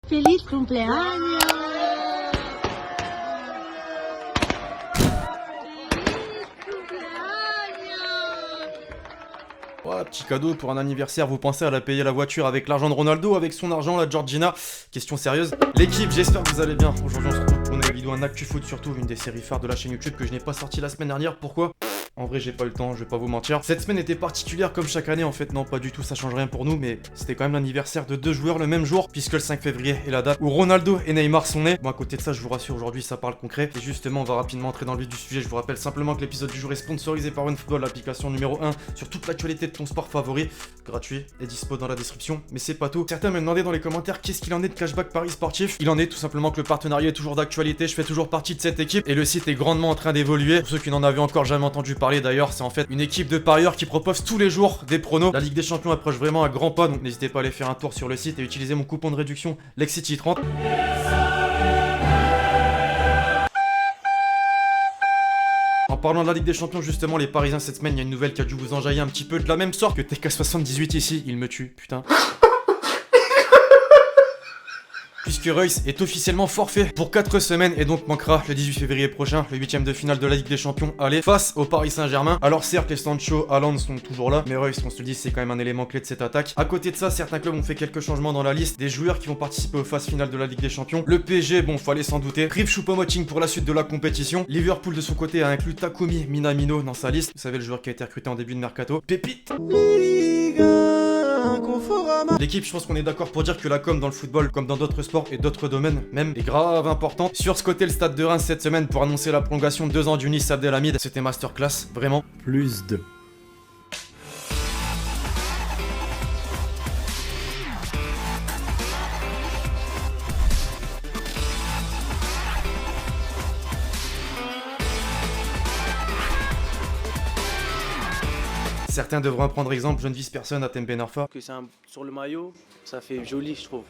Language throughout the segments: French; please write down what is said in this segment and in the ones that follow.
Feliz cumpleaños. Ouais, petit cadeau pour un anniversaire, vous pensez à la payer la voiture avec l'argent de Ronaldo, avec son argent, la Georgina? Question sérieuse. L'équipe, j'espère que vous allez bien. Aujourd'hui, on se retrouve pour une nouvelle vidéo, un Actu Foot surtout, une des séries phares de la chaîne YouTube que je n'ai pas sorti la semaine dernière. Pourquoi? En vrai, j'ai pas eu le temps, je vais pas vous mentir. Cette semaine était particulière comme chaque année, en fait, non, pas du tout, ça change rien pour nous, mais c'était quand même l'anniversaire de deux joueurs le même jour, puisque le 5 février est la date où Ronaldo et Neymar sont nés. Bon, à côté de ça, je vous rassure, aujourd'hui, ça parle concret. Et justement, on va rapidement entrer dans le vif du sujet. Je vous rappelle simplement que l'épisode du jour est sponsorisé par OneFootball, l'application numéro 1 sur toute l'actualité de ton sport favori. Gratuit et dispo dans la description, mais c'est pas tout. Certains me demandaient dans les commentaires qu'est-ce qu'il en est de Cashback Paris Sportif. Il en est tout simplement que le partenariat est toujours d'actualité, je fais toujours partie de cette équipe et le site est grandement en train d'évoluer. Pour ceux qui n'en avaient encore jamais entendu parler d'ailleurs, c'est en fait une équipe de parieurs qui propose tous les jours des pronos. La Ligue des Champions approche vraiment à grands pas, donc n'hésitez pas à aller faire un tour sur le site et utiliser mon coupon de réduction LEXCITY30. En parlant de la Ligue des Champions, justement, les Parisiens cette semaine, il y a une nouvelle qui a dû vous enjailler un petit peu de la même sorte que TK78 ici. Il me tue, putain. Puisque Reus est officiellement forfait pour 4 semaines et donc manquera le 18 février prochain, le 8ème de finale de la Ligue des Champions aller face au Paris Saint-Germain. Alors certes, les Sancho, Haaland sont toujours là, mais Reus, on se le dit, c'est quand même un élément clé de cette attaque. À côté de ça, certains clubs ont fait quelques changements dans la liste des joueurs qui vont participer aux phases finales de la Ligue des Champions. Le PSG, bon, fallait s'en douter. Rive Choupo-Moting pour la suite de la compétition. Liverpool de son côté a inclus Takumi Minamino dans sa liste. Vous savez, le joueur qui a été recruté en début de mercato. Pépite. L'équipe, je pense qu'on est d'accord pour dire que la com dans le football, comme dans d'autres sports et d'autres domaines même, est grave important. Sur ce côté, le stade de Reims cette semaine pour annoncer la prolongation de 2 ans d'Unis Abdelhamid, c'était masterclass, vraiment. Plus de. Certains devront en prendre exemple, je ne vise personne à Tembe Narfa. Que c'est sur le maillot, ça fait joli, je trouve.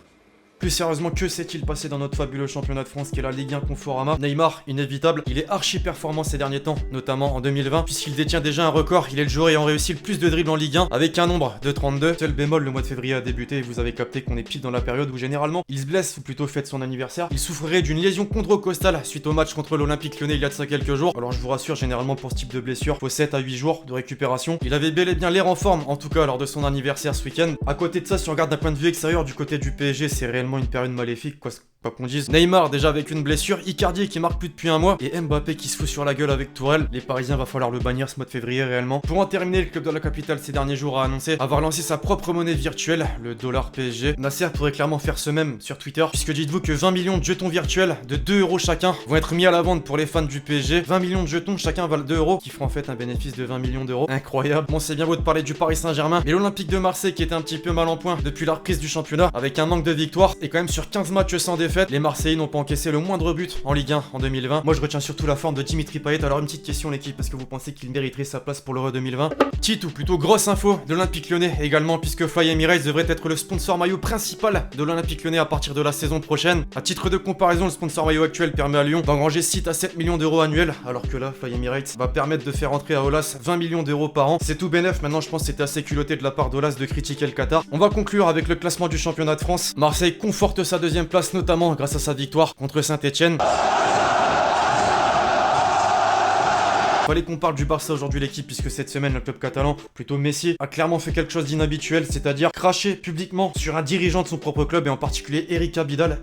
Plus sérieusement, que s'est-il passé dans notre fabuleux championnat de France qui est la Ligue 1 Conforama? Neymar, inévitable, il est archi performant ces derniers temps, notamment en 2020, puisqu'il détient déjà un record. Il est le joueur ayant réussi le plus de dribbles en Ligue 1 avec un nombre de 32. Seul bémol, le mois de février a débuté et vous avez capté qu'on est pile dans la période où généralement il se blesse ou plutôt fête son anniversaire. Il souffrirait d'une lésion chondrocostale suite au match contre l'Olympique Lyonnais il y a de ça quelques jours. Alors je vous rassure, généralement pour ce type de blessure, faut 7 à 8 jours de récupération. Il avait bel et bien l'air en forme, en tout cas lors de son anniversaire ce week-end. À côté de ça, si on regarde d'un point de vue extérieur du côté du PSG, c'est réellement une période maléfique. Quoi qu'on dise. Neymar déjà avec une blessure, Icardi qui marque plus depuis un mois et Mbappé qui se fout sur la gueule avec Tourelle. Les Parisiens va falloir le bannir ce mois de février réellement. Pour en terminer, le club de la capitale ces derniers jours a annoncé avoir lancé sa propre monnaie virtuelle, le dollar PSG. Nasser pourrait clairement faire ce même sur Twitter, puisque dites-vous que 20 millions de jetons virtuels de 2 € chacun vont être mis à la vente pour les fans du PSG. 20 millions de jetons chacun valent 2 €, qui feront en fait un bénéfice de 20 millions d'euros. Incroyable. Bon, c'est bien beau de parler du Paris Saint-Germain, mais l'Olympique de Marseille qui était un petit peu mal en point depuis la reprise du championnat avec un manque de victoire et quand même sur 15 matchs sans défaite, les Marseillais n'ont pas encaissé le moindre but en Ligue 1 en 2020. Moi je retiens surtout la forme de Dimitri Payet. Alors une petite question l'équipe, est-ce que vous pensez qu'il mériterait sa place pour l'Euro 2020? Petite ou plutôt grosse info de l'Olympique Lyonnais également, puisque Fly Emirates devrait être le sponsor maillot principal de l'Olympique Lyonnais à partir de la saison prochaine. À titre de comparaison, le sponsor maillot actuel permet à Lyon d'engranger 6 à 7 millions d'euros annuels, alors que là Fly Emirates va permettre de faire entrer à Olas 20 millions d'euros par an. C'est tout bénef. Maintenant je pense que c'était assez culotté de la part d'Olas de critiquer le Qatar. On va conclure avec le classement du championnat de France. Marseille conforte sa deuxième place notamment grâce à sa victoire contre Saint-Etienne. Fallait qu'on parle du Barça aujourd'hui l'équipe, puisque cette semaine le club catalan, plutôt Messi, a clairement fait quelque chose d'inhabituel, c'est-à-dire cracher publiquement sur un dirigeant de son propre club et en particulier Eric Abidal.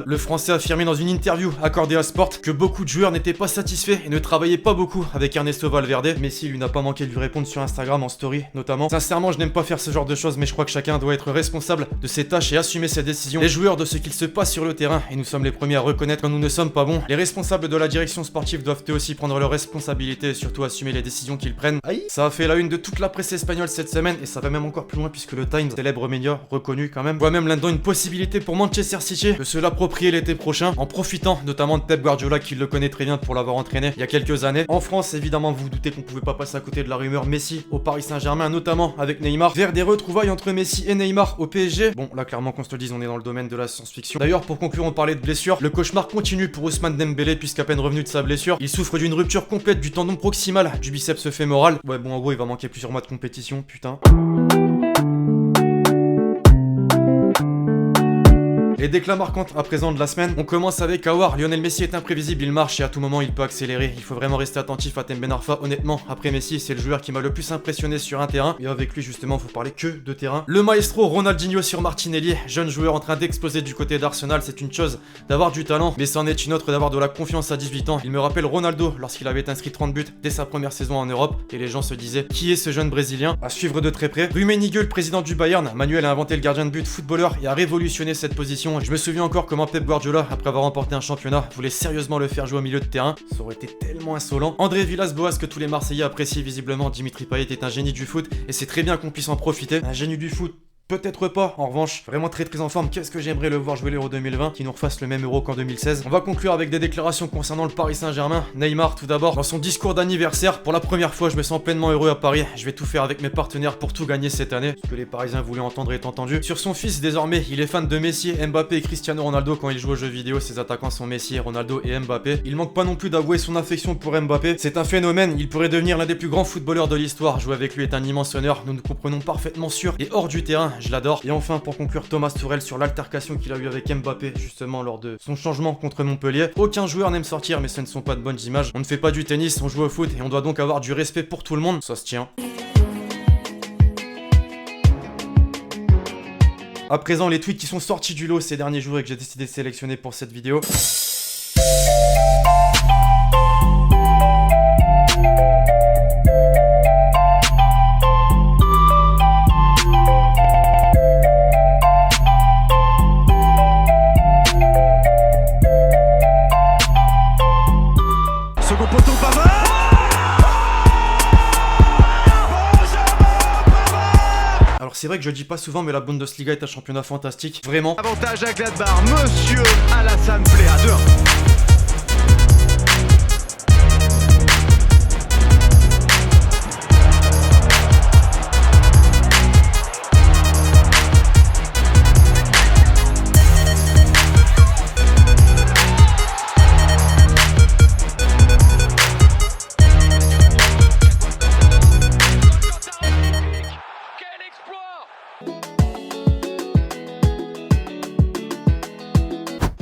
Le français a affirmé dans une interview accordée à Sport que beaucoup de joueurs n'étaient pas satisfaits et ne travaillaient pas beaucoup avec Ernesto Valverde. Messi lui n'a pas manqué de lui répondre sur Instagram en story notamment. Sincèrement, je n'aime pas faire ce genre de choses, mais je crois que chacun doit être responsable de ses tâches et assumer ses décisions. Les joueurs de ce qu'il se passe sur le terrain, et nous sommes les premiers à reconnaître quand nous ne sommes pas bons. Les responsables de la direction sportive doivent eux aussi prendre leurs responsabilités et surtout assumer les décisions qu'ils prennent. Aïe. Ça a fait la une de toute la presse espagnole cette semaine et ça va même encore plus loin puisque le Times, célèbre média reconnu quand même, voit même là-dedans une possibilité pour Manchester City de se l'approprier l'été prochain en profitant notamment de Pep Guardiola qui le connaît très bien pour l'avoir entraîné il y a quelques années. En France, évidemment, vous vous doutez qu'on pouvait pas passer à côté de la rumeur Messi au Paris Saint-Germain, notamment avec Neymar, vers des retrouvailles entre Messi et Neymar au PSG. Bon, là clairement qu'on se le dise, on est dans le domaine de la science-fiction. D'ailleurs, pour conclure, on parlait de blessures. Le cauchemar continue pour Ousmane Dembélé puisqu'à peine revenu de sa blessure, il souffre d'une rupture complète du tendon proximal du biceps fémoral. Ouais, bon, en gros, il va manquer plusieurs mois de compétition, putain. Les déclats marquantes à présent de la semaine, on commence avec Aouar. Lionel Messi est imprévisible, il marche et à tout moment il peut accélérer. Il faut vraiment rester attentif à Tem Ben Arfa. Honnêtement, après Messi, c'est le joueur qui m'a le plus impressionné sur un terrain. Et avec lui justement, faut parler que de terrain. Le maestro Ronaldinho sur Martinelli, jeune joueur en train d'exploser du côté d'Arsenal. C'est une chose d'avoir du talent, mais c'en est une autre d'avoir de la confiance à 18 ans. Il me rappelle Ronaldo lorsqu'il avait inscrit 30 buts dès sa première saison en Europe et les gens se disaient qui est ce jeune brésilien à suivre de très près. Rummenigge, le président du Bayern, Manuel a inventé le gardien de but footballeur et a révolutionné cette position. Je me souviens encore comment Pep Guardiola, après avoir remporté un championnat, voulait sérieusement le faire jouer au milieu de terrain. Ça aurait été tellement insolent. André Villas-Boas, que tous les Marseillais apprécient visiblement. Dimitri Payet est un génie du foot et c'est très bien qu'on puisse en profiter. Un génie du foot, peut-être pas, en revanche, vraiment très en forme. Qu'est-ce que j'aimerais le voir jouer l'Euro 2020, qui nous refasse le même Euro qu'en 2016. On va conclure avec des déclarations concernant le Paris Saint-Germain. Neymar, tout d'abord, dans son discours d'anniversaire, pour la première fois, je me sens pleinement heureux à Paris. Je vais tout faire avec mes partenaires pour tout gagner cette année. Ce que les Parisiens voulaient entendre est entendu. Sur son fils, désormais, il est fan de Messi, Mbappé et Cristiano Ronaldo. Quand il joue aux jeux vidéo, ses attaquants sont Messi, Ronaldo et Mbappé. Il manque pas non plus d'avouer son affection pour Mbappé. C'est un phénomène, il pourrait devenir l'un des plus grands footballeurs de l'histoire. Jouer avec lui est un immense honneur. Nous nous comprenons parfaitement sur et hors du terrain. Je l'adore. Et enfin, pour conclure, Thomas Tuchel sur l'altercation qu'il a eu avec Mbappé justement lors de son changement contre Montpellier. Aucun joueur n'aime sortir, mais ce ne sont pas de bonnes images. On ne fait pas du tennis, on joue au foot et on doit donc avoir du respect pour tout le monde. Ça se tient. À présent, les tweets qui sont sortis du lot ces derniers jours et que j'ai décidé de sélectionner pour cette vidéo. Second poteau, Pavard. Alors c'est vrai que je le dis pas souvent, mais la Bundesliga est un championnat fantastique, vraiment. Avantage à Gladbach, Monsieur Alassane Plea à 2-1.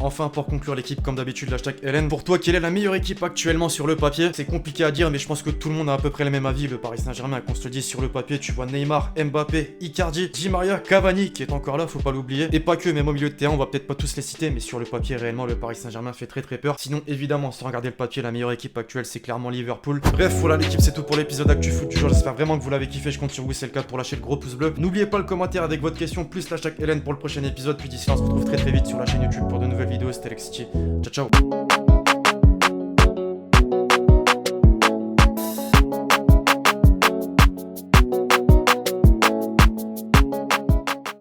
Enfin, pour conclure l'équipe, comme d'habitude, l'hashtag Hélène. Pour toi, quelle est la meilleure équipe actuellement sur le papier? C'est compliqué à dire, mais je pense que tout le monde a à peu près le même avis. Le Paris Saint-Germain, qu'on se le dise sur le papier, tu vois Neymar, Mbappé, Icardi, Di Maria, Cavani, qui est encore là, faut pas l'oublier. Et pas que, même au milieu de terrain, on va peut-être pas tous les citer, mais sur le papier, réellement, le Paris Saint-Germain fait très peur. Sinon, évidemment, sans regarder le papier, la meilleure équipe actuelle, c'est clairement Liverpool. Bref, voilà l'équipe, c'est tout pour l'épisode Actu Foot du jour. J'espère vraiment que vous l'avez kiffé. Je compte sur vous, c'est le cas, pour lâcher le gros pouce bleu. N'oubliez pas le commentaire avec votre question, plus l'hashtag Hélène pour le prochain épisode. Puis d'ici là, on se retrouve très vite sur la chaîne YouTube pour de nouvelles vidéos. C'était Lexity. Ciao, ciao.